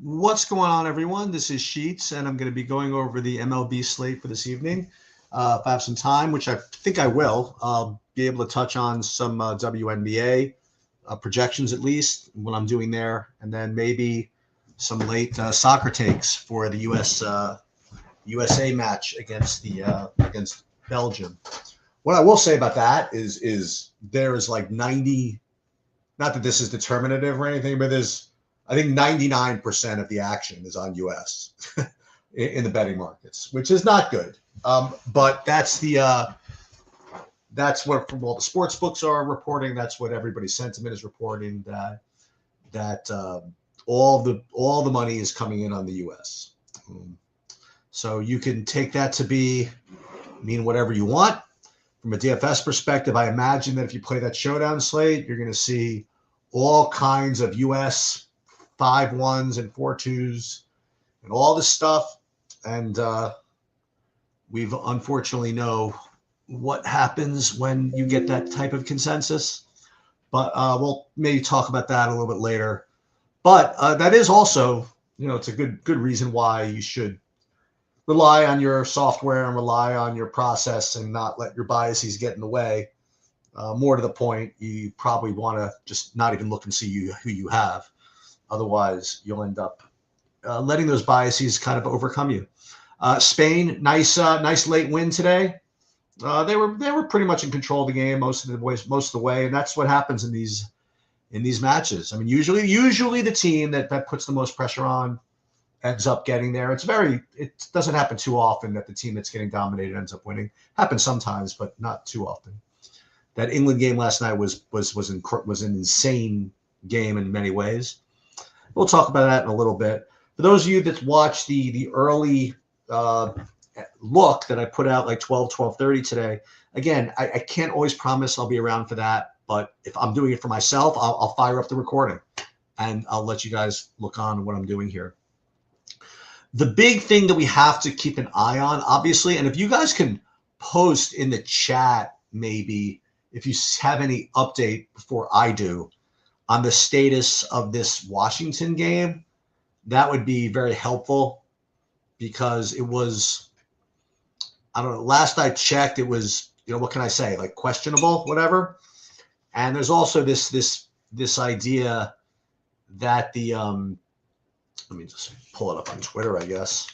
What's going on, everyone? This is Sheets, and I'm going to be going over the MLB slate for this evening. If I have some time, which I think I will, I'll be able to touch on some WNBA projections at least, what I'm doing there, and then maybe some late soccer takes for the USA match against Belgium. What I will say about that is there is like 90. Not that this is determinative or anything, but there's I think 99% of the action is on US in the betting markets, which is not good. But that's what from all the sports books are reporting. That's what everybody's sentiment is reporting that all the money is coming in on the US. So you can take that to mean whatever you want. From a DFS perspective, I imagine that if you play that showdown slate, you're going to see all kinds of US 5-1s and 4-2s and all this stuff. And we've unfortunately know what happens when you get that type of consensus. But we'll maybe talk about that a little bit later. But that is also, it's a good reason why you should rely on your software and rely on your process and not let your biases get in the way. More to the point, you probably want to just not even look and see who you have. Otherwise, you'll end up letting those biases kind of overcome you. Spain, nice late win today. They were pretty much in control of the game most of the way, and that's what happens in these matches. I mean, usually the team that puts the most pressure on ends up getting there. It doesn't happen too often that the team that's getting dominated ends up winning. Happens sometimes, but not too often. That England game last night was an insane game in many ways. We'll talk about that in a little bit. For those of you that watched the early look that I put out like 12:30 today, again, I can't always promise I'll be around for that, but if I'm doing it for myself, I'll fire up the recording and I'll let you guys look on what I'm doing here. The big thing that we have to keep an eye on, obviously, and if you guys can post in the chat, maybe if you have any update before I do on the status of this Washington game, that would be very helpful because it was, I don't know, last I checked, it was, what can I say, like questionable, whatever. And there's also this idea that let me just pull it up on Twitter, I guess.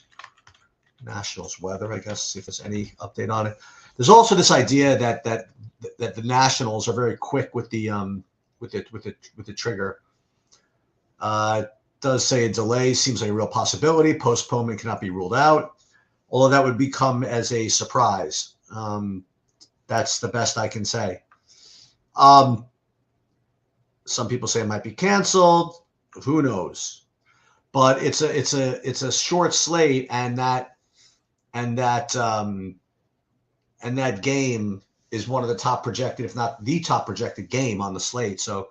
Nationals weather, I guess, see if there's any update on it. There's also this idea that the Nationals are very quick with the trigger. It does say a delay seems like a real possibility. Postponement cannot be ruled out, although that would become as a surprise. That's the best I can say. Some people say it might be canceled. Who knows? But it's a short slate, and that game is one of the top projected, if not the top projected game on the slate. So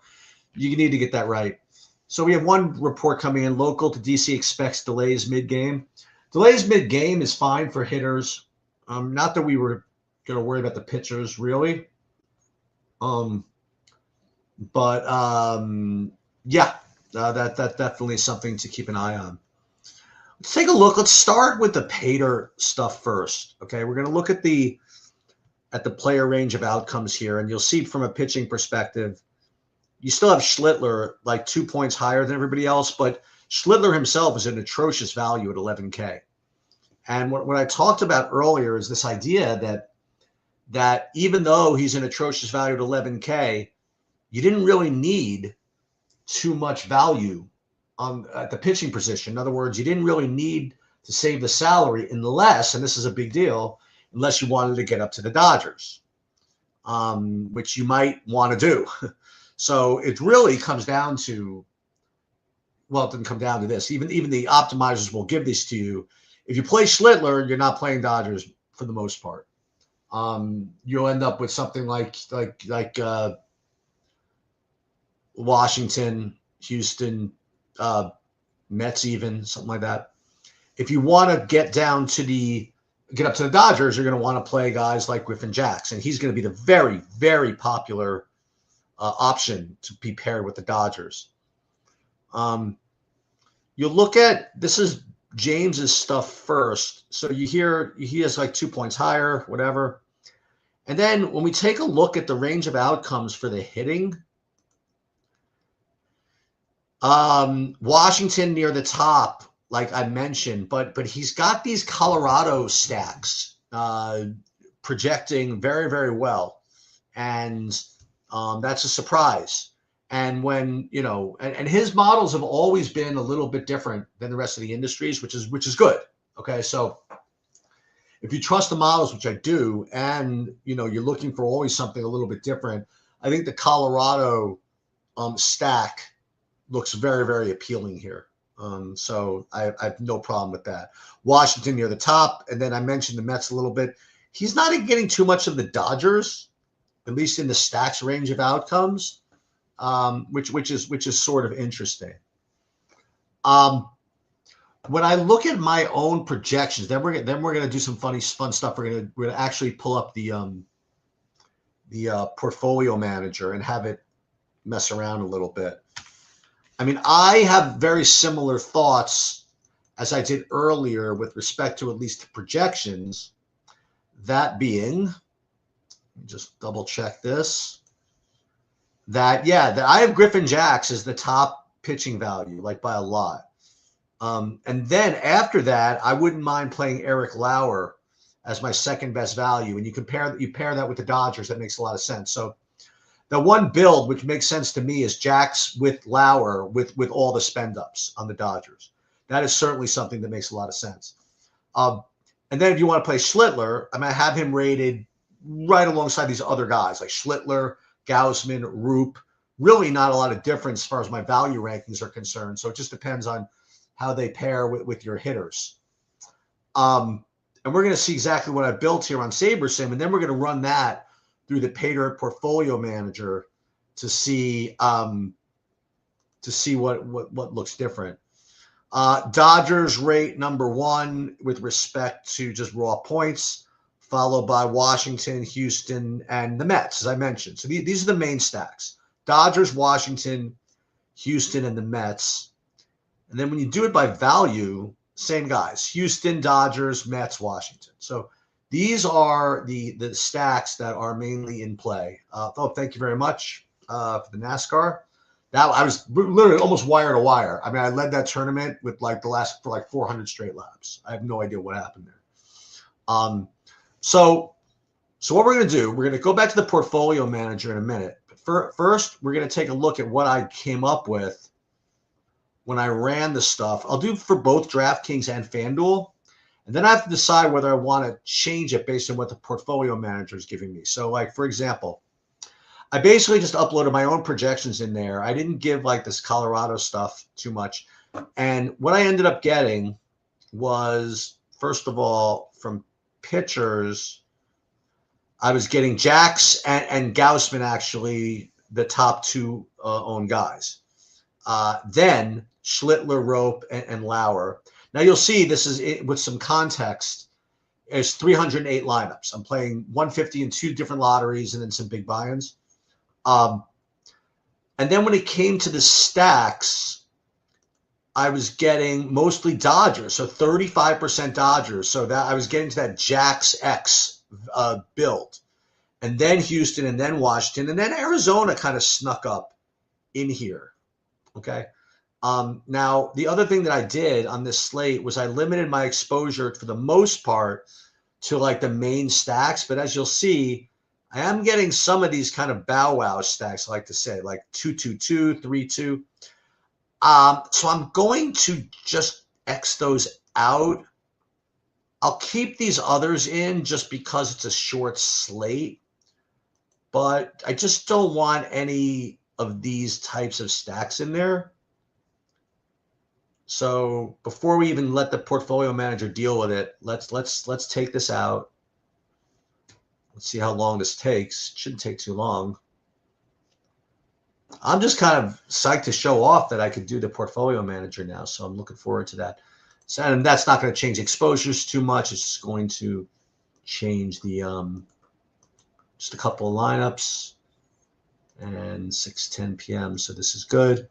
you need to get that right. So we have one report coming in. Local to DC expects delays mid-game. Delays mid-game is fine for hitters. Not that we were going to worry about the pitchers, really. Yeah. That definitely is something to keep an eye on. Let's take a look. Let's start with the Pater stuff first. Okay, we're going to look at the player range of outcomes here, and you'll see from a pitching perspective, you still have Schlittler like 2 points higher than everybody else, but Schlittler himself is an atrocious value at 11K. And what I talked about earlier is this idea that even though he's an atrocious value at 11K, you didn't really need too much value at the pitching position. In other words, you didn't really need to save the salary unless, and this is a big deal, unless you wanted to get up to the Dodgers, which you might want to do. So it really comes down to, well, it didn't come down to this. Even the optimizers will give this to you. If you play Schlittler, you're not playing Dodgers for the most part. You'll end up with something like Washington, Houston, Mets, even something like that. If you want to get up to the Dodgers, you're going to want to play guys like Griffin Jackson. He's going to be the very, very popular option to be paired with the Dodgers. you look at, this is James's stuff first. So you hear he has like 2 points higher, whatever. And then when we take a look at the range of outcomes for the hitting, Washington near the top, like I mentioned, but he's got these Colorado stacks projecting very, very well. And that's a surprise. And when, you know, and his models have always been a little bit different than the rest of the industries, which is good. Okay. So if you trust the models, which I do, and, you know, you're looking for always something a little bit different, I think the Colorado stack looks very, very appealing here. So I have no problem with that. Washington near the top. And then I mentioned the Mets a little bit. He's not getting too much of the Dodgers, at least in the stacks range of outcomes, which is sort of interesting. When I look at my own projections, then we're going to do some fun stuff. We're going to actually pull up the portfolio manager and have it mess around a little bit. I mean, I have very similar thoughts as I did earlier with respect to at least the projections. That being, let me just double check this. That I have Griffin Jax as the top pitching value, like by a lot. And then after that, I wouldn't mind playing Eric Lauer as my second best value. And you pair that with the Dodgers, that makes a lot of sense. So the one build which makes sense to me is Jax with Lauer with all the spend ups on the Dodgers. That is certainly something that makes a lot of sense. And then if you want to play Schlittler, I'm going to have him rated right alongside these other guys like Schlittler, Gausman, Roop. Really not a lot of difference as far as my value rankings are concerned. So it just depends on how they pair with your hitters. And we're going to see exactly what I built here on SaberSim, and then we're going to run that through the Paydirt Portfolio Manager to see what looks different. Dodgers rate number 1 with respect to just raw points, followed by Washington, Houston, and the Mets, as I mentioned. So these are the main stacks: Dodgers, Washington, Houston, and the Mets. And then when you do it by value, same guys: Houston, Dodgers, Mets, Washington. So these are the stacks that are mainly in play. Thank you very much for the NASCAR. That I was literally almost wire to wire. I mean, I led that tournament with like for 400 straight laps. I have no idea what happened there. So what we're going to do, we're going to go back to the portfolio manager in a minute. But first, we're going to take a look at what I came up with when I ran the stuff. I'll do for both DraftKings and FanDuel. And then I have to decide whether I want to change it based on what the portfolio manager is giving me. So like, for example, I basically just uploaded my own projections in there. I didn't give like this Colorado stuff too much. And what I ended up getting was, first of all, from pitchers, I was getting Jax and Gausman, actually the top 2 owned guys. Then Schlittler, Rope, and Lauer. Now you'll see this is it, with some context. It's 308 lineups. I'm playing 150 in 2 different lotteries and then some big buy-ins. And then when it came to the stacks, I was getting mostly Dodgers, so 35% Dodgers. So that I was getting to that Jax X build, and then Houston, and then Washington, and then Arizona kind of snuck up in here. Okay. Now, the other thing that I did on this slate was I limited my exposure for the most part to like the main stacks. But as you'll see, I am getting some of these kind of bow wow stacks, I like to say, like 2-2-2, 3-2. So I'm going to just X those out. I'll keep these others in just because it's a short slate. But I just don't want any of these types of stacks in there. So before we even let the portfolio manager deal with it, let's take this out. Let's see how long this takes. It shouldn't take too long. I'm just kind of psyched to show off that I could do the portfolio manager now, so I'm looking forward to that. So, and that's not going to change exposures too much. It's just going to change the just a couple of lineups and 6:10 p.m. So this is good.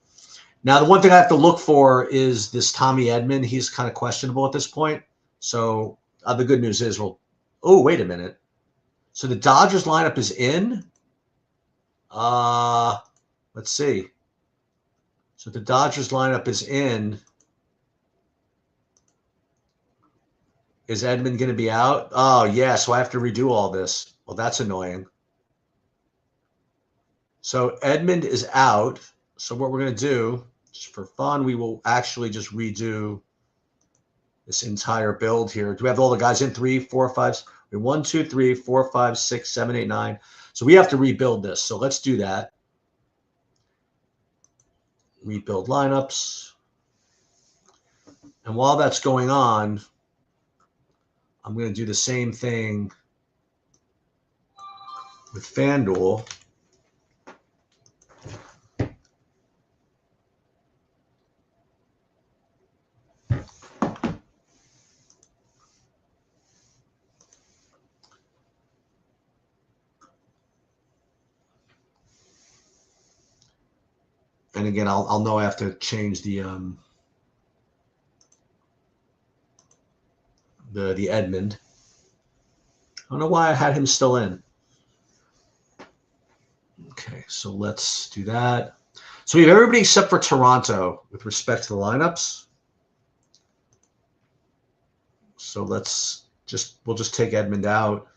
Now, the one thing I have to look for is this Tommy Edman. He's kind of questionable at this point. So the good news is, well, oh, wait a minute. So the Dodgers lineup is in. Let's see. So the Dodgers lineup is in. Is Edman going to be out? Oh, yeah. So I have to redo all this. Well, that's annoying. So Edmund is out. So what we're going to do, just for fun, we will actually just redo this entire build here. Do we have all the guys in? 3, 4, 5? 1, 2, 3, 4, 5, 6, 7, 8, 9. So we have to rebuild this. So let's do that. Rebuild lineups. And while that's going on, I'm going to do the same thing with FanDuel. And again, I'll know I have to change the Edmund. I don't know why I had him still in. Okay, so let's do that. So we have everybody except for Toronto with respect to the lineups. So we'll just take Edmund out,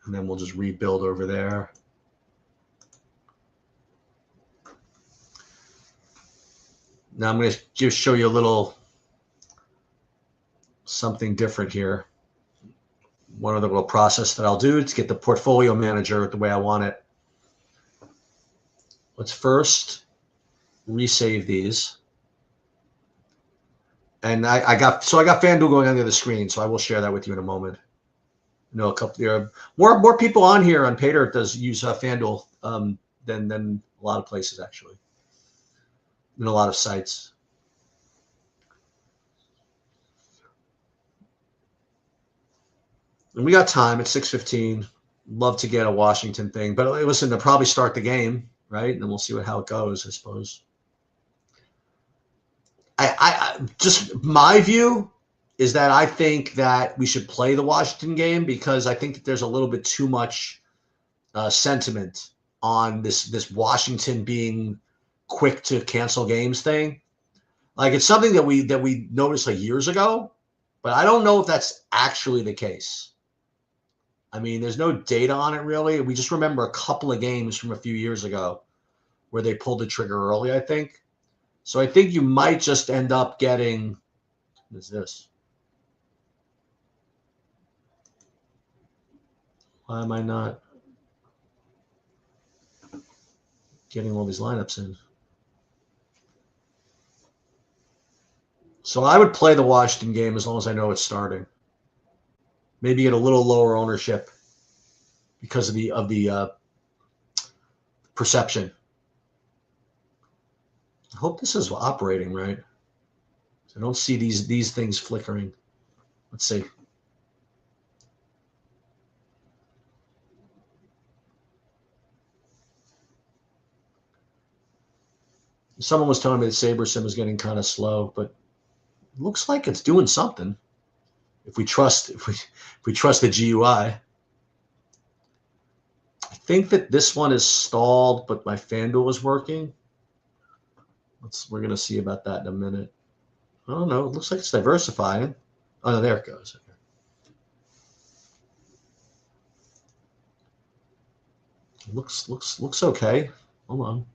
and then we'll just rebuild over there. Now I'm going to just show you a little something different here. One other little process that I'll do to get the portfolio manager the way I want it. Let's first resave these. And I got FanDuel going on the other screen, so I will share that with you in a moment. You know, a couple more people on here on Paydirt does use FanDuel than a lot of places actually. In a lot of sites. And we got time at 6:15. Love to get a Washington thing, but listen, they'll probably start the game, right? And then we'll see how it goes, I suppose. I just my view is that I think that we should play the Washington game because I think that there's a little bit too much sentiment on this Washington being quick to cancel games thing. Like it's something that we noticed like years ago, but I don't know if that's actually the case. I mean, there's no data on it really. We just remember a couple of games from a few years ago where they pulled the trigger early, I think. So I think you might just end up getting, what is this? Why am I not getting all these lineups in? So I would play the Washington game as long as I know it's starting. Maybe get a little lower ownership because of the perception. I hope this is operating right. I don't see these things flickering. Let's see. Someone was telling me that SaberSim is getting kind of slow, but it looks like it's doing something. If we trust the GUI. I think that this one is stalled, but my FanDuel is working. We're gonna see about that in a minute. I don't know. It looks like it's diversifying. Oh no, there it goes. Looks okay. Hold on.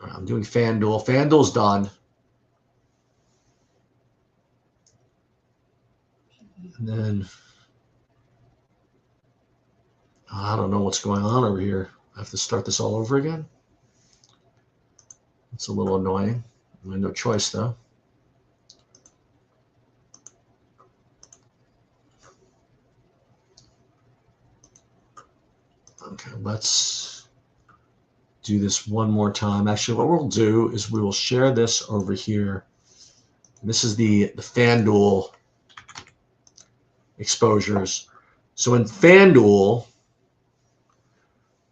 All right, I'm doing FanDuel. FanDuel's done. And then I don't know what's going on over here. I have to start this all over again. It's a little annoying. I have no choice though. Okay, let's do this one more time. Actually, what we'll do is we will share this over here. And this is the FanDuel exposures. So in FanDuel,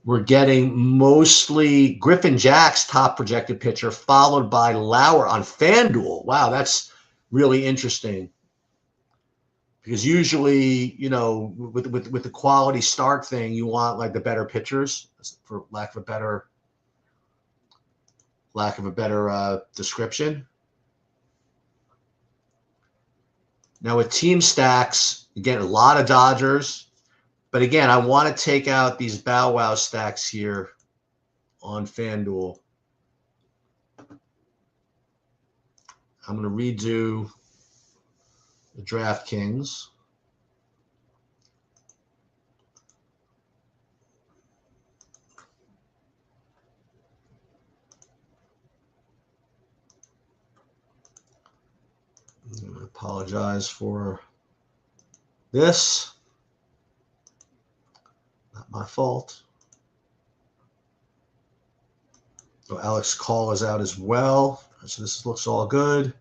We're getting mostly Griffin Jack's top projected pitcher, followed by Lauer on FanDuel. Wow, that's really interesting. Because usually, you know, with the quality start thing, you want like the better pitchers, for lack of a better description. Now with team stacks, again, a lot of Dodgers, but again, I want to take out these Bow Wow stacks here on FanDuel. I'm going to redo the DraftKings. I apologize for this. Not my fault. So Alex Call is out as well. So this looks all good.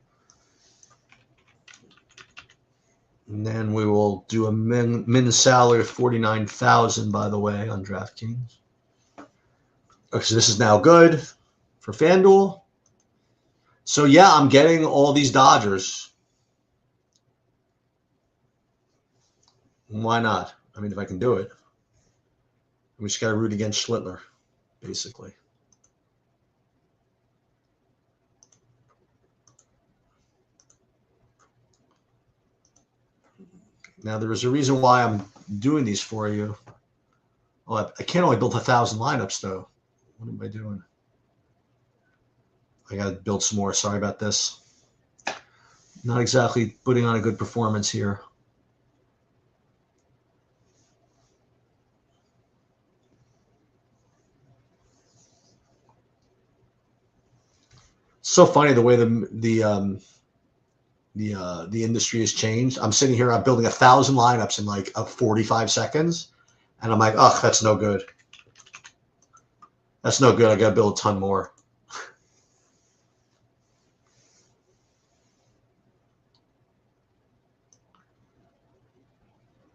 And then we will do a min salary of 49,000, by the way, on DraftKings. Okay, so this is now good for FanDuel. So yeah, I'm getting all these Dodgers. Why not? I mean, if I can do it. We just got to root against Schlittler, basically. Now, there is a reason why I'm doing these for you. Oh, I can't only build 1,000 lineups, though. What am I doing? I got to build some more. Sorry about this. Not exactly putting on a good performance here. So funny the way the industry has changed. I'm sitting here, I'm building 1,000 lineups in like 45 seconds, and I'm like, oh, that's no good. That's no good. I got to build a ton more.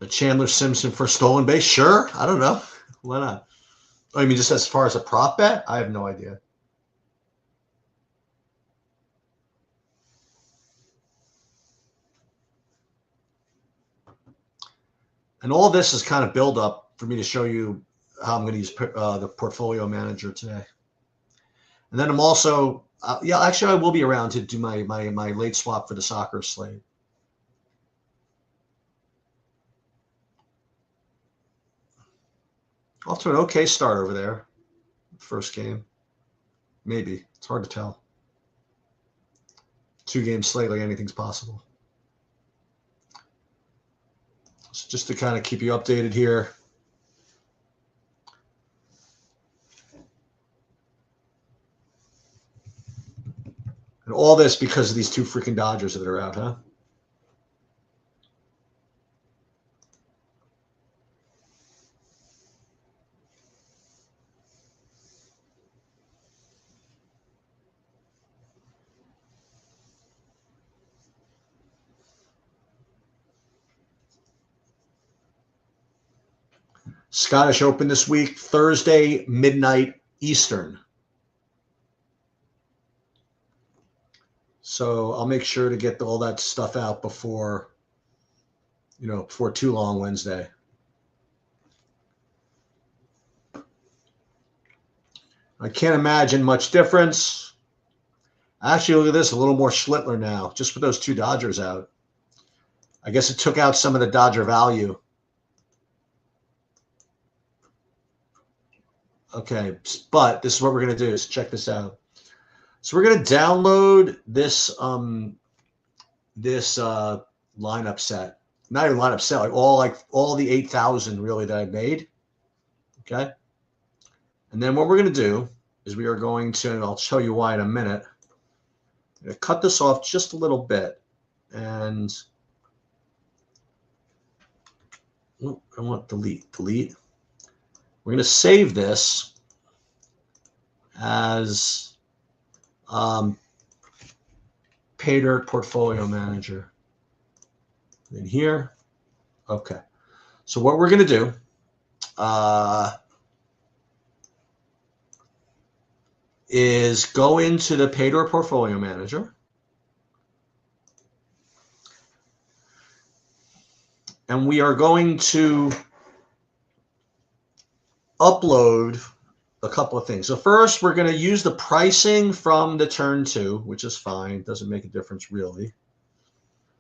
The Chandler Simpson for stolen base? Sure. I don't know. Why not? Oh, you mean just as far as a prop bet? I have no idea. And all this is kind of build up for me to show you how I'm going to use the portfolio manager today. And then I'm also, yeah, actually I will be around to do my late swap for the soccer slate. Off to an okay start over there. First game. Maybe. It's hard to tell. 2-game slate, like anything's possible. So just to kind of keep you updated here. And all this because of these 2 freaking Dodgers that are out, huh? Scottish Open this week, Thursday, midnight Eastern. So I'll make sure to get all that stuff out before too long Wednesday. I can't imagine much difference. Actually, look at this, a little more Schlittler now, just with those 2 Dodgers out. I guess it took out some of the Dodger value. Okay, but this is what we're going to do. Is check this out. So we're going to download this lineup set. Not even lineup set, like all the 8,000 really that I made. Okay. And then what we're going to do is we are going to, and I'll show you why in a minute, I'm going to cut this off just a little bit. And I want delete. We're going to save this as Pay Dirt Portfolio Manager. In here. Okay. So what we're going to do, is go into the paid or portfolio manager. And we are going to upload a couple of things. So first, we're going to use the pricing from the turn 2, which is fine. Doesn't make a difference really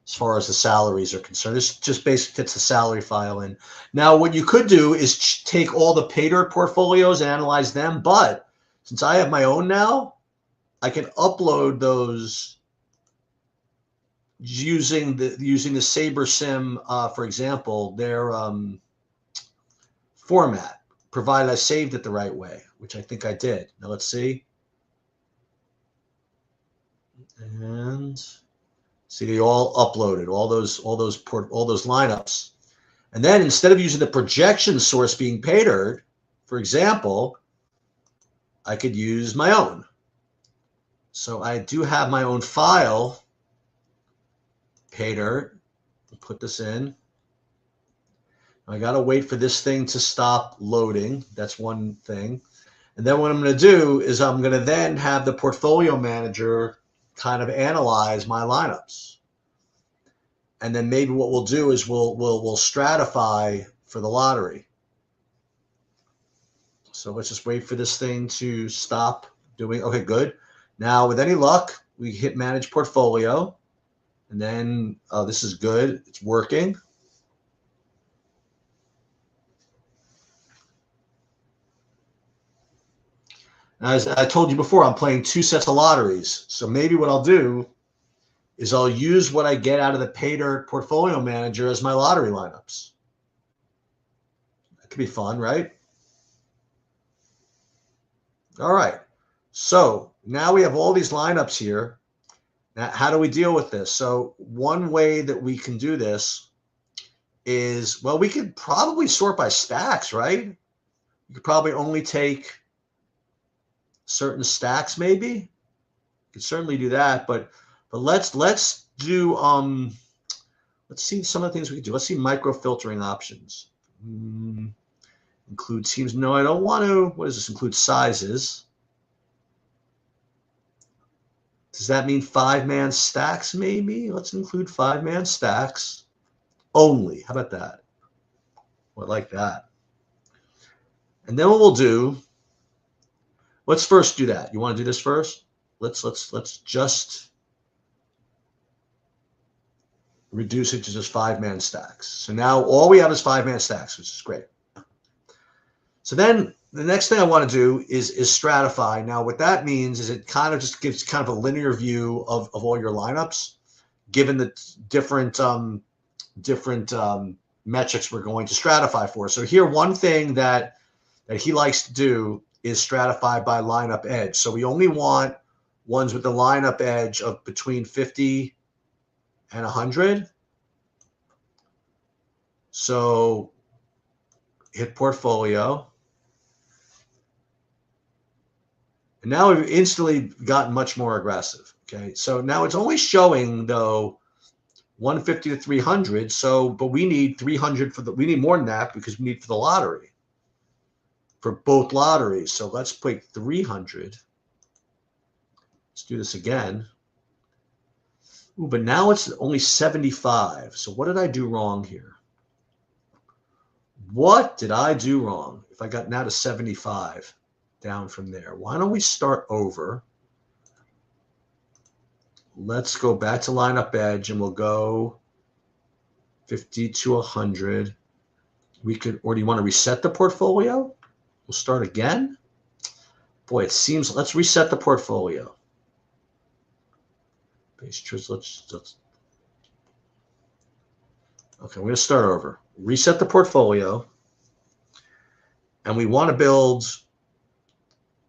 as far as the salaries are concerned. This just basically gets the salary file in. Now, what you could do is take all the pay dirt portfolios and analyze them. But since I have my own now, I can upload those using the SaberSim, for example, their format, provided I saved it the right way, which I think I did. Now let's see. And see, they all uploaded all those lineups. And then instead of using the projection source being pay dirt, for example, I could use my own. So I do have my own file, pay dirt. Put this in. I got to wait for this thing to stop loading. That's one thing. And then what I'm going to do is I'm going to then have the portfolio manager kind of analyze my lineups. And then maybe what we'll do is we'll stratify for the lottery. So let's just wait for this thing to stop doing. Okay, good. Now, with any luck, we hit manage portfolio. And then this is good. It's working. As I told you before, I'm playing 2 sets of lotteries. So maybe what I'll do is I'll use what I get out of the pay dirt portfolio manager as my lottery lineups. That could be fun, right? All right. So now we have all these lineups here. Now, how do we deal with this? So one way that we can do this is, well, we could probably sort by stacks, right? You could probably only take certain stacks, maybe. You could certainly do that, but let's do let's see some of the things we could do. Let's see micro filtering options. Include teams. No, I don't want to. What does this include? Sizes. Does that mean 5-man stacks? Maybe. Let's include 5-man stacks only. How about that? I like that. And then what we'll do. Let's first do that. You want to do this first? Let's just reduce it to just 5-man stacks. So now all we have is 5-man stacks, which is great. So then the next thing I want to do is stratify. Now what that means is it kind of just gives kind of a linear view of all your lineups, given the different metrics we're going to stratify for. So here, one thing that he likes to do is stratify by lineup edge. So we only want ones with the lineup edge of between 50 and 100. So hit portfolio. And now we've instantly gotten much more aggressive. Okay, so now it's only showing though 150 to 300. So, but we need 300 we need more than that because we need for the lottery. For both lotteries. So let's put 300. Let's do this again. Ooh, but now it's only 75. So what did I do wrong here? What did I do wrong? If I got now to 75 down from there, why don't we start over? Let's go back to lineup edge and we'll go 50 to 100. We could, or do you want to reset the portfolio? We'll start again. Boy, it seems, let's reset the portfolio. Let's okay, we're going to start over. Reset the portfolio. And we want to build,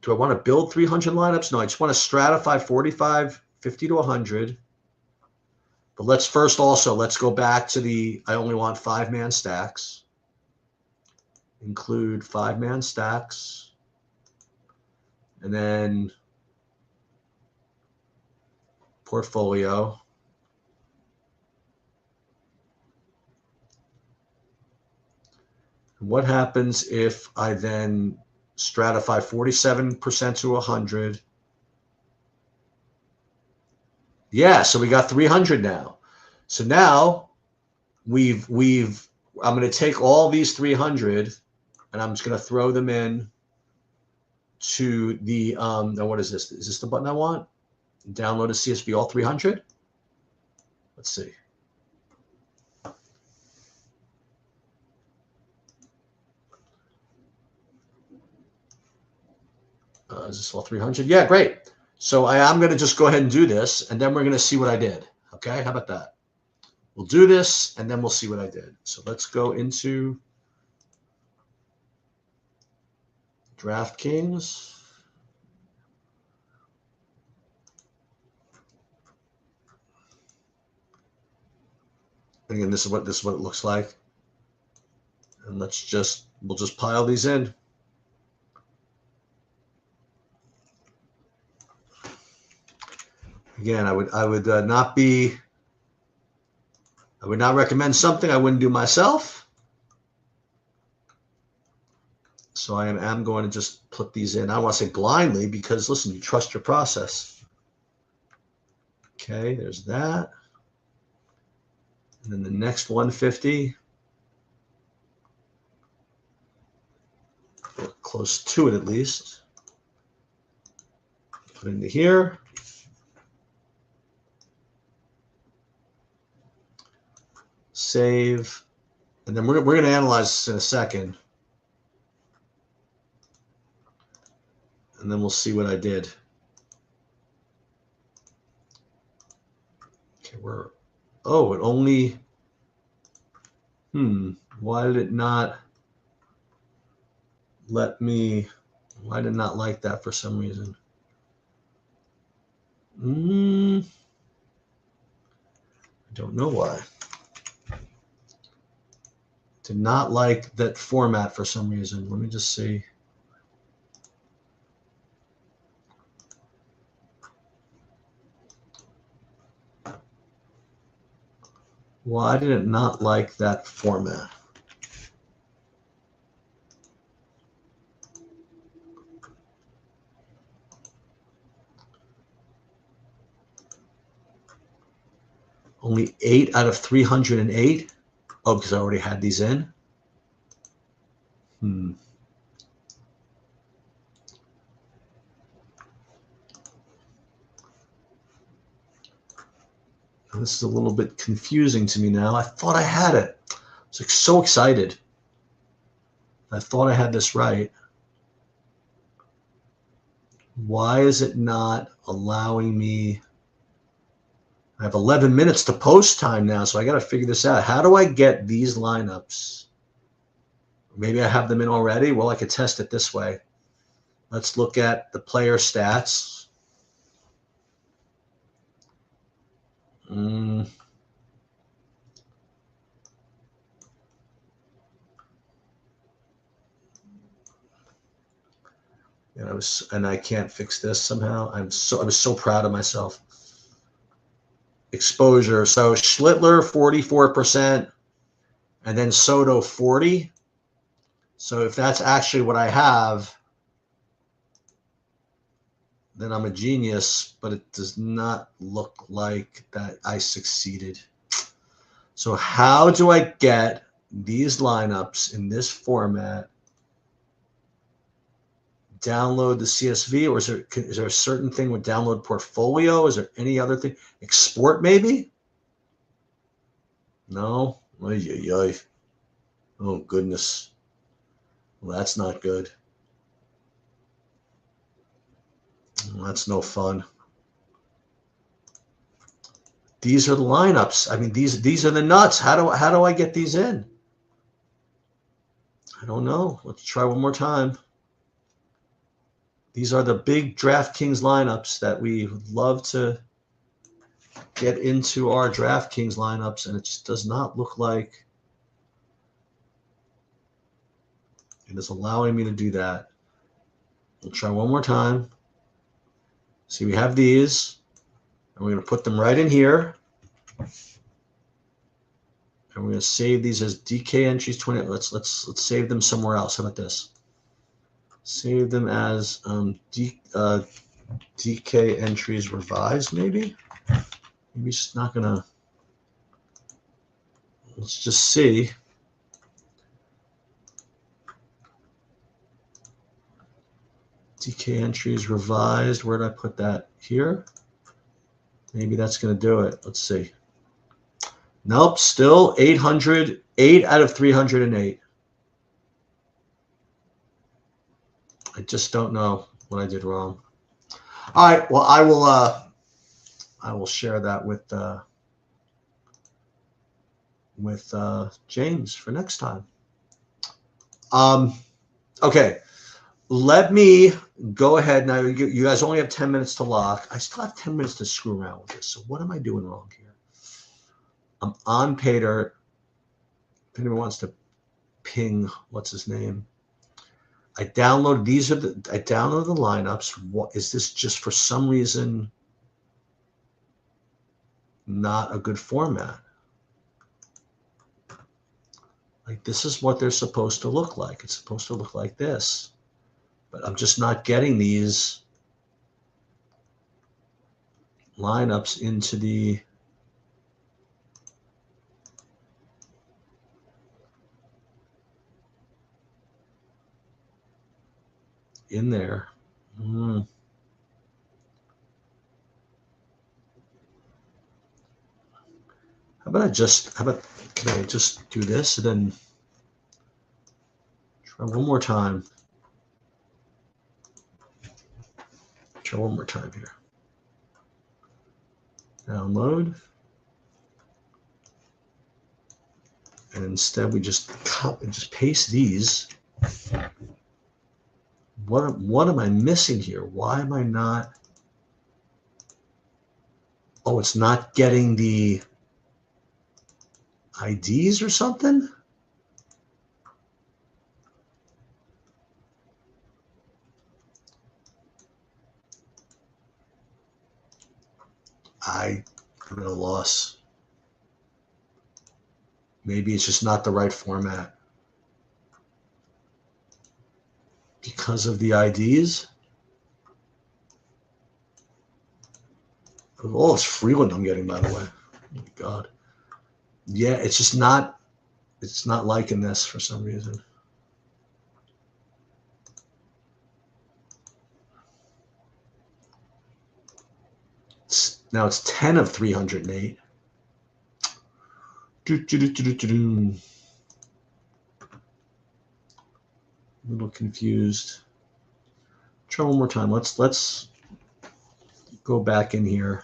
do I want to build 300 lineups? No, I just want to stratify 45, 50 to 100. But let's first also, let's go back to the, I only want 5-man stacks. Include 5-man stacks. And then portfolio. And what happens if I then stratify 47% to 100 Yeah, so we got 300 now. So now I'm going to take all these 300 and I'm just going to throw them in to the, now what is this? Is this the button I want? Download a CSV, all 300? Let's see. Is this all 300? Yeah, great. So I'm going to just go ahead and do this, and then we're going to see what I did. Okay, how about that? We'll do this, and then we'll see what I did. So let's go into DraftKings. Again, this is what it looks like. And we'll just pile these in. Again, I would not recommend something I wouldn't do myself. So I am going to just put these in. I don't want to say blindly because, listen, you trust your process. Okay, there's that. And then the next 150. Or close to it at least. Put into here. Save. And then we're going to analyze this in a second. And then we'll see what I did. Okay, it only, why did it not let me, why did it not like that for some reason? I don't know why. Did not like that format for some reason. Let me just see. Why did it not like that format? Only 8 out of 308? Oh, because I already had these in? This is a little bit confusing to me now. I thought I had it. I was like so excited. I thought I had this right. Why is it not allowing me? I have 11 minutes to post time now, so I got to figure this out. How do I get these lineups? Maybe I have them in already. Well, I could test it this way. Let's look at the player stats. And I can't fix this somehow. I was so proud of myself. Exposure. So Schlittler 44%, and then Soto 40. So if that's actually what I have, then I'm a genius, but it does not look like that I succeeded. So how do I get these lineups in this format? Download the CSV, or is there a certain thing with download portfolio? Is there any other thing? Export maybe? No? Oh, goodness. Well, that's not good. That's no fun. These are the lineups. I mean, these are the nuts. How do I get these in? I don't know. Let's try one more time. These are the big DraftKings lineups that we love to get into our DraftKings lineups, and it just does not look like it is allowing me to do that. We'll try one more time. See, we have these, and we're going to put them right in here. And we're going to save these as DK entries 20. Let's save them somewhere else. How about this? Save them as DK entries revised, maybe. Maybe it's just not gonna. Let's just see. DK entries revised. Where did I put that? Here. Maybe that's gonna do it. Let's see. Nope, still 800. 8 out of 308. I just don't know what I did wrong. All right. Well, I will share that with James for next time. Okay. Let me go ahead now. You guys only have 10 minutes to lock. I still have 10 minutes to screw around with this. So what am I doing wrong here? I'm on Pater. If anyone wants to ping, what's his name? I downloaded I downloaded the lineups. What is this? Just for some reason, not a good format. Like this is what they're supposed to look like. It's supposed to look like this, but I'm just not getting these lineups into the in there. How about can I just do this and then try one more time? Try one more time here. Download. And instead we just cut and just paste these. What am I missing here? Why am I not? Oh, it's not getting the IDs or something? I'm at a loss. Maybe it's just not the right format. Because of the IDs? Oh, it's Freeland I'm getting, by the way. Oh my God. Yeah, it's just not, it's not liking this for some reason. Now it's 10 of 308. A little confused. Try one more time. Let's go back in here.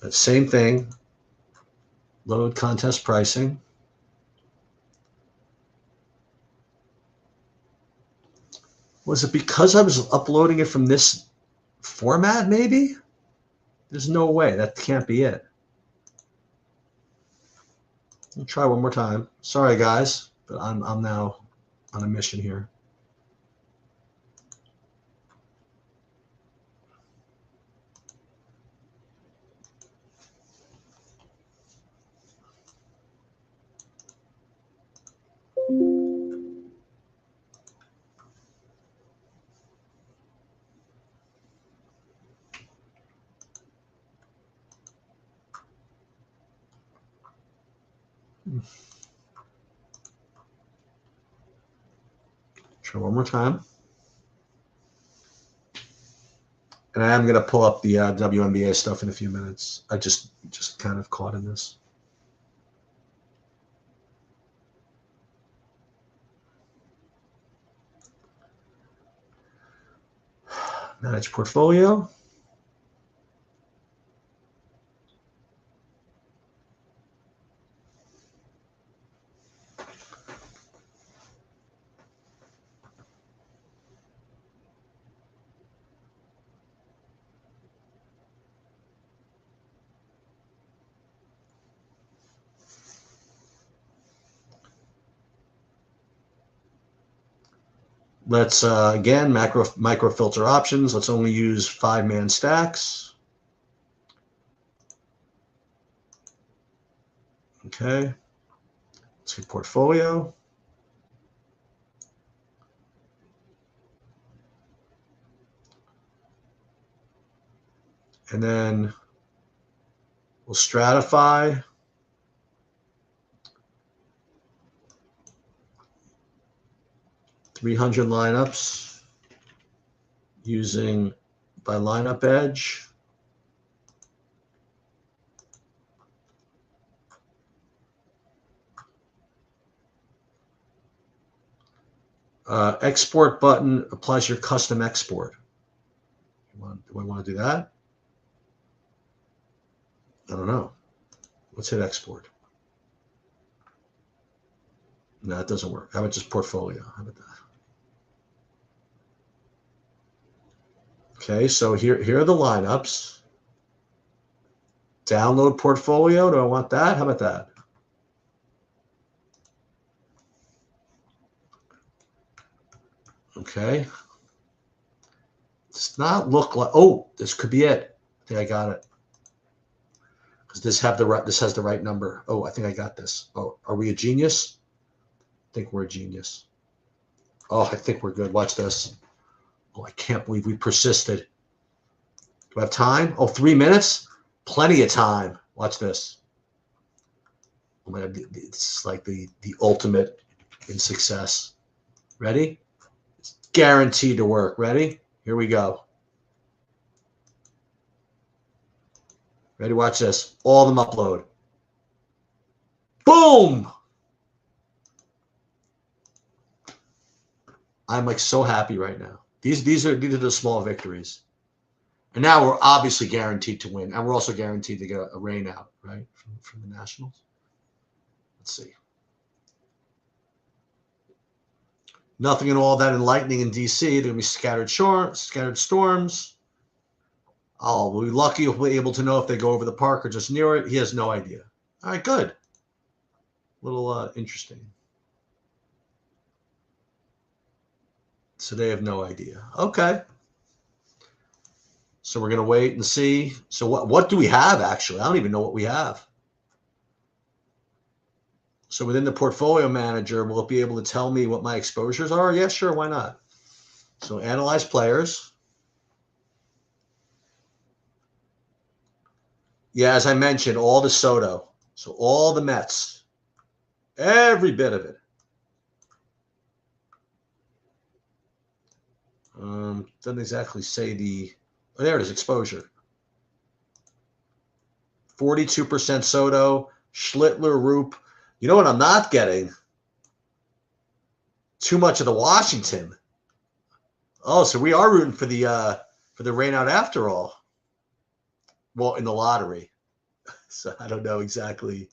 Same thing. Load contest pricing. Was it because I was uploading it from this format, maybe? There's no way. That can't be it. I'll try one more time. Sorry, guys, but I'm now on a mission here. Try one more time. And I am going to pull up the WNBA stuff in a few minutes. I just kind of caught in this. Manage portfolio. Let's, again, micro filter options. Let's only use 5-man stacks. Okay. Let's hit portfolio. And then we'll stratify. $300 lineups using by lineup edge. Export button applies your custom export. Do I want to do that? I don't know. Let's hit export. No, it doesn't work. How about just portfolio? How about that? Okay, so here are the lineups. Download portfolio. Do I want that? How about that? Okay. Does not look like. Oh, this could be it. I think I got it. Because this has the right number. Oh, I think I got this. Oh, are we a genius? I think we're a genius. Oh, I think we're good. Watch this. Oh, I can't believe we persisted. Do I have time? Oh, 3 minutes? Plenty of time. Watch this. Oh my God, it's like the ultimate in success. Ready? It's guaranteed to work. Ready? Here we go. Ready? Watch this. All of them upload. Boom! I'm like so happy right now. These are the small victories. And now we're obviously guaranteed to win. And we're also guaranteed to get a rain out, right? From the Nationals. Let's see. Nothing at all that enlightening in DC. There are going to be scattered storms. Oh, we'll be lucky if we're able to know if they go over the park or just near it. He has no idea. All right, good. A little interesting. So they have no idea. Okay. So we're going to wait and see. So what do we have, actually? I don't even know what we have. So within the portfolio manager, will it be able to tell me what my exposures are? Yeah, sure. Why not? So analyze players. Yeah, as I mentioned, all the Soto. So all the Mets. Every bit of it. Doesn't exactly say the... Oh, there it is, exposure. 42% Soto, Schlittler, Roop. You know what I'm not getting? Too much of the Washington. Oh, so we are rooting for the rain out after all. Well, in the lottery. So I don't know exactly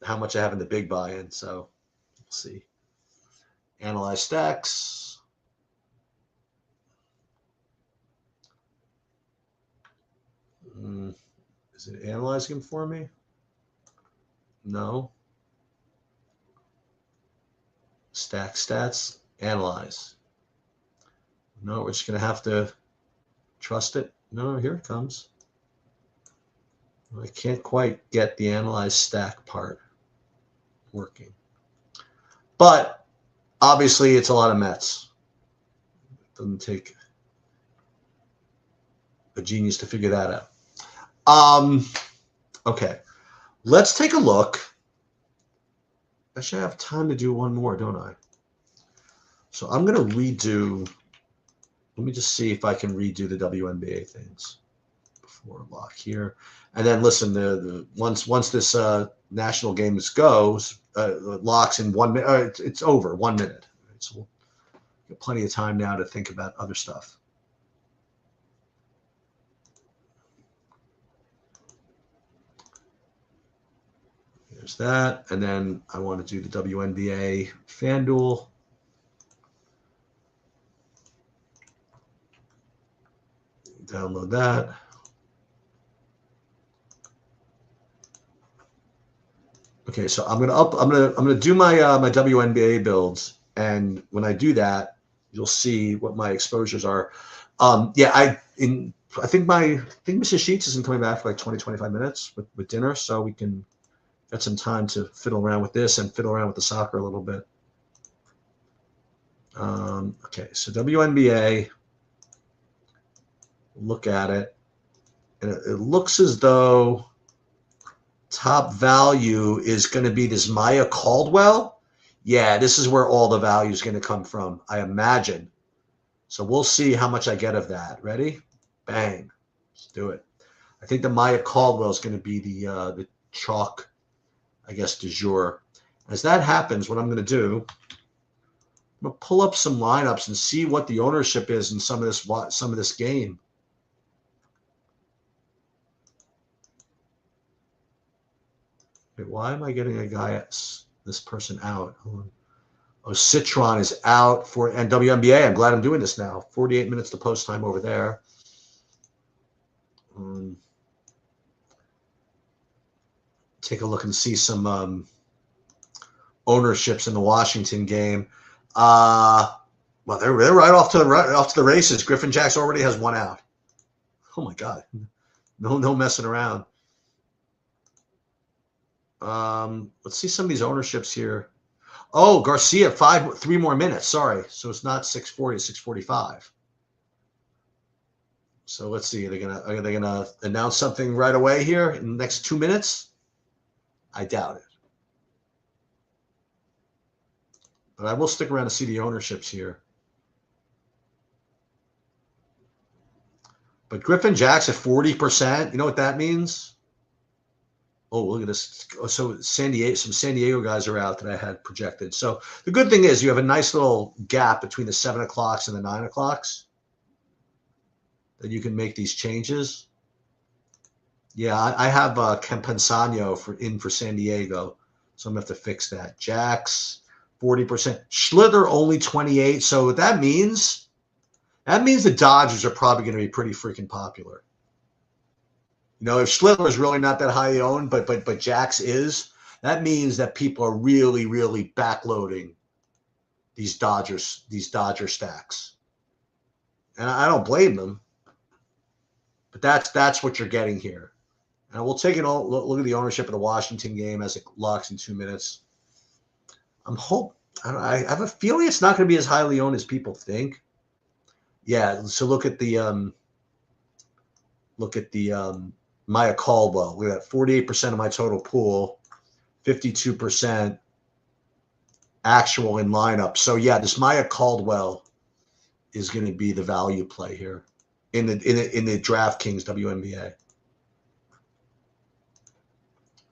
how much I have in the big buy-in. So we'll see. Analyze stacks. Is it analyzing them for me? No. Stack stats. Analyze. No, we're just going to have to trust it. No, here it comes. I can't quite get the analyze stack part working. But obviously it's a lot of Mets. It doesn't take a genius to figure that out. Okay. Let's take a look. I should have time to do one more, don't I? So I'm going to redo. Let me just see if I can redo the WNBA things before lock here. And then listen, once this national games goes, locks in 1 minute. It's over 1 minute. So we'll get plenty of time now to think about other stuff. There's that. And then I want to do the WNBA FanDuel. Download that. Okay, so I'm gonna do my my WNBA builds, and when I do that, you'll see what my exposures are. Yeah, I think Mrs. Sheets isn't coming back for like 20-25 minutes with dinner, so we can Got some time to fiddle around with this and fiddle around with the soccer a little bit. Okay, so WNBA, look at it. And it looks as though top value is going to be this Maya Caldwell. Yeah, this is where all the value is going to come from, I imagine. So we'll see how much I get of that. Ready? Bang. Let's do it. I think the Maya Caldwell is going to be the chalk, I guess, du jour. As that happens, what I'm going to do, I'm going to pull up some lineups and see what the ownership is in some of this game. Wait, why am I getting a guy, this person out? Hold on. Oh, Citron is out and WNBA. I'm glad I'm doing this now. 48 minutes to post time over there. Take a look and see some ownerships in the Washington game. Well, they're right off to the races. Griffin Jacks already has one out. Oh my God, no messing around. Let's see some of these ownerships here. Oh, Garcia, 3 more minutes. Sorry, so it's not 6:40, 6:45. So let's see. Are they gonna announce something right away here in the next 2 minutes? I doubt it. But I will stick around to see the ownerships here. But Griffin Jacks at 40%. You know what that means? Oh, look at this. So some San Diego guys are out that I had projected. So the good thing is you have a nice little gap between the 7 o'clocks and the 9 o'clocks that you can make these changes. Yeah, I have Campensano for San Diego, so I'm going to have to fix that. Jacks, 40%. Schlitter only 28. So what that means the Dodgers are probably going to be pretty freaking popular. You know, if Schlitter is really not that high owned, but Jacks is, that means that people are really, really backloading these Dodger stacks. And I don't blame them. But that's what you're getting here. And we'll take look at the ownership of the Washington game as it locks in 2 minutes. I have a feeling it's not going to be as highly owned as people think. Yeah, so look at the Maya Caldwell. We got 48% of my total pool, 52% actual in lineup. So yeah, this Maya Caldwell is going to be the value play here in the DraftKings WNBA.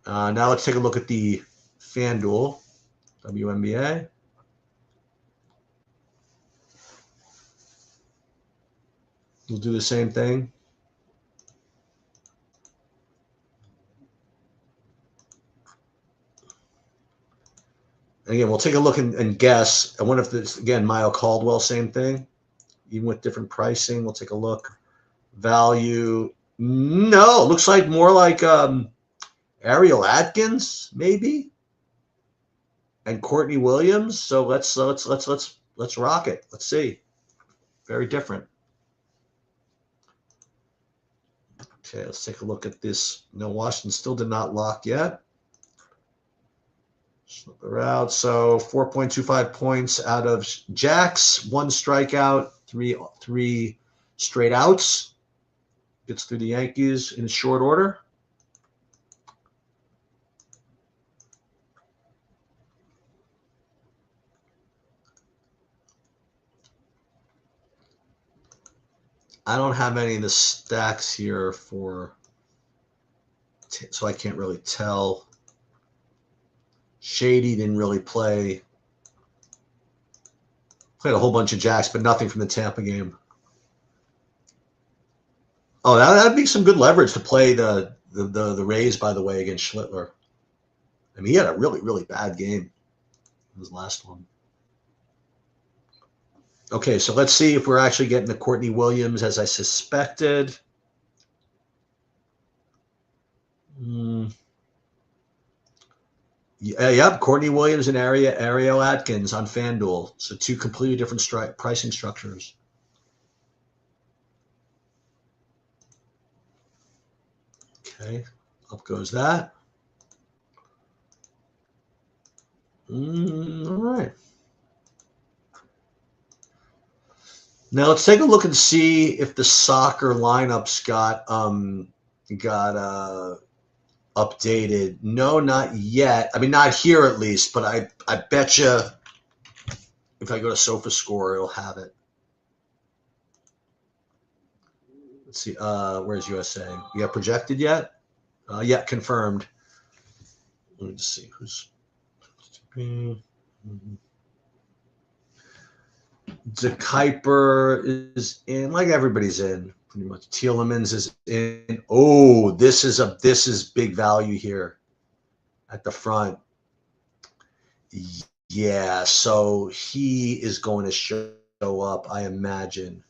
Now let's take a look at the FanDuel WNBA. We'll do the same thing. Again, we'll take a look and guess. I wonder if this, again, Maya Caldwell, same thing. Even with different pricing, we'll take a look. Value, no, looks like more like Ariel Atkins, maybe, and Courtney Williams. So let's rock it. Let's see. Very different. Okay, let's take a look at this. No, Washington still did not lock yet. Slip her out. So 4.25 points out of Jacks, 1 strikeout, three straight outs. Gets through the Yankees in short order. I don't have any of the stacks here so I can't really tell. Shady didn't really play. Played a whole bunch of Jacks, but nothing from the Tampa game. Oh, that'd be some good leverage to play the Rays, by the way, against Schlittler. I mean, he had a really, really bad game in his last one. Okay, so let's see if we're actually getting the Courtney Williams as I suspected. Yep, Courtney Williams and Ariel Atkins on FanDuel. So 2 completely different pricing structures. Okay, up goes that. All right. Now let's take a look and see if the soccer lineups got updated. No, not yet. I mean, not here at least, but I bet you if I go to SofaScore, it'll have it. Let's see. Where's USA? You got projected yet? Yeah, confirmed. Let me just see who's. De Kuiper is in, like everybody's in pretty much. Tielemans is in. Oh, this is big value here at the front. Yeah, so he is going to show up, I imagine,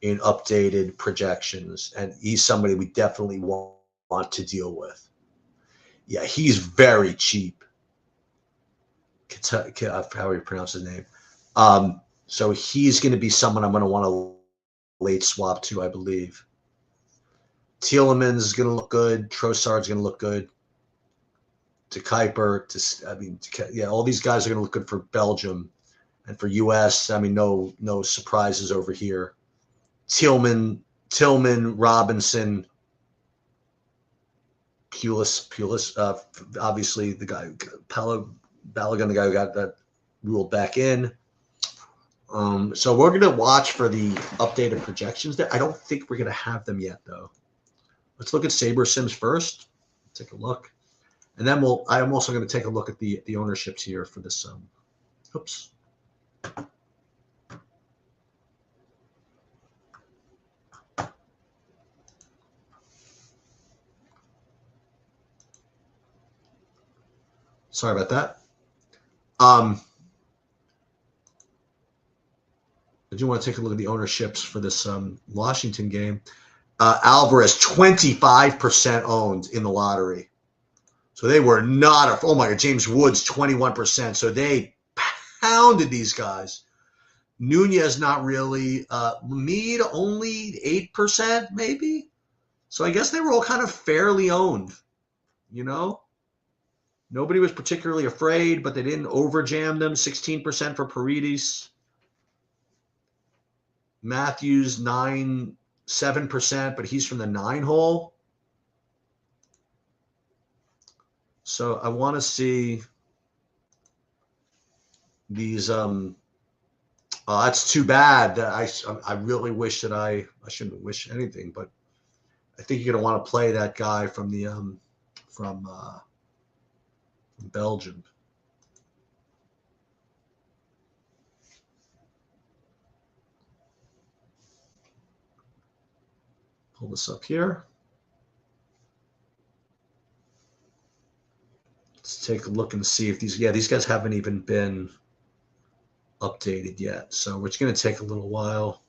in updated projections, and he's somebody we definitely want to deal with. Yeah, he's very cheap. How do you pronounce his name? So he's going to be someone I'm going to want to late swap to, I believe. Tielemans is going to look good. Trossard's going to look good. De Kuiper, yeah, all these guys are going to look good for Belgium, and for US. I mean, no surprises over here. Tillman, Robinson, Pulis, obviously the guy, Balogun, the guy who got that ruled back in. So we're going to watch for the updated projections there. I don't think we're going to have them yet, though. Let's look at Saber Sims first. Take a look. And then I'm also going to take a look at the ownerships here for this. Oops. Sorry about that. I do want to take a look at the ownerships for this Washington game. Alvarez, 25% owned in the lottery. So they were not oh my God, James Woods, 21%. So they pounded these guys. Nunez, not really. Mead, only 8%, maybe. So I guess they were all kind of fairly owned, you know? Nobody was particularly afraid, but they didn't overjam them. 16% for Paredes. Matthews, 7%, but he's from the 9 hole. So I want to see these. That's too bad. I really wish that I shouldn't wish anything, but I think you're going to want to play that guy from the from Belgium. Pull this up here. Let's take a look and see if these guys haven't even been updated yet. So we're just going to take a little while.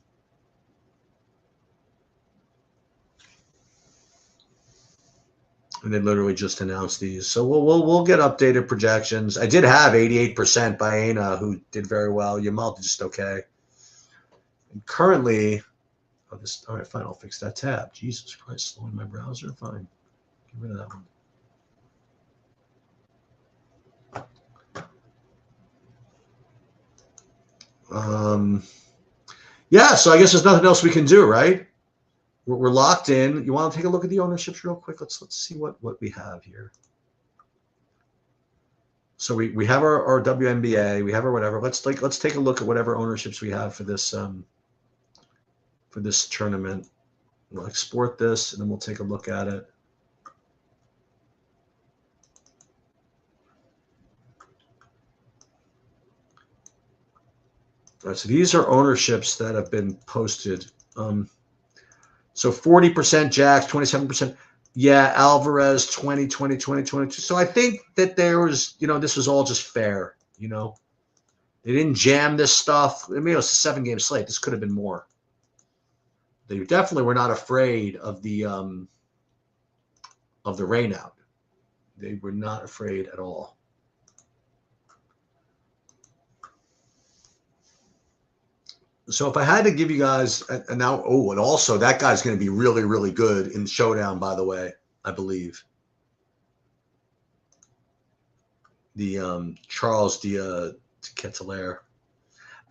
And they literally just announced these. So we'll get updated projections. I did have 88% Baena, who did very well. Yamal did just okay. And currently, all right, fine, I'll fix that tab. Jesus Christ, slowing my browser. Fine. Get rid of that one. Yeah, so I guess there's nothing else we can do, right? We're locked in. You want to take a look at the ownerships real quick? Let's see what we have here. So we have our WNBA, we have our whatever. Let's take a look at whatever ownerships we have for this tournament. We'll export this and then we'll take a look at it. All right, so these are ownerships that have been posted. So 40% Jacks, 27%. Yeah, Alvarez, 20, 20, 20, 22. So I think that there was, this was all just fair, They didn't jam this stuff. I mean, it was a 7-game slate. This could have been more. They definitely were not afraid of the rain out. They were not afraid at all. So if I had to give you guys and also that guy's going to be really, really good in Showdown, by the way, I believe. Charles de Ketelaere.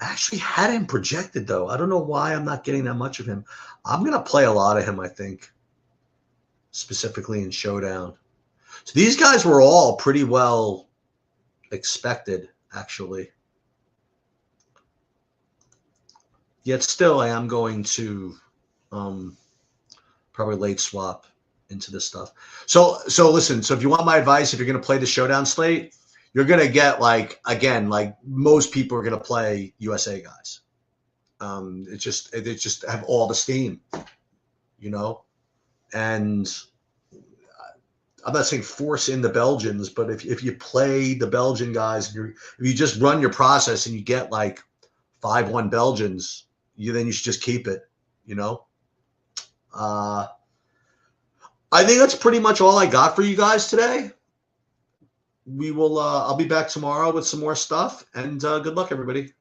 I actually had him projected though. I don't know why I'm not getting that much of him. I'm gonna play a lot of him, I think, specifically in Showdown. So these guys were all pretty well expected, actually. Yet still, I am going to probably late swap into this stuff. So listen. So if you want my advice, if you're going to play the Showdown slate, you're going to get like most people are going to play USA guys. It just have all the steam, and I'm not saying force in the Belgians, but if you play the Belgian guys, if you just run your process and you get like 5-1 Belgians, then you should just keep it. I think that's pretty much all I got for you guys today. We will. I'll be back tomorrow with some more stuff, and good luck, everybody.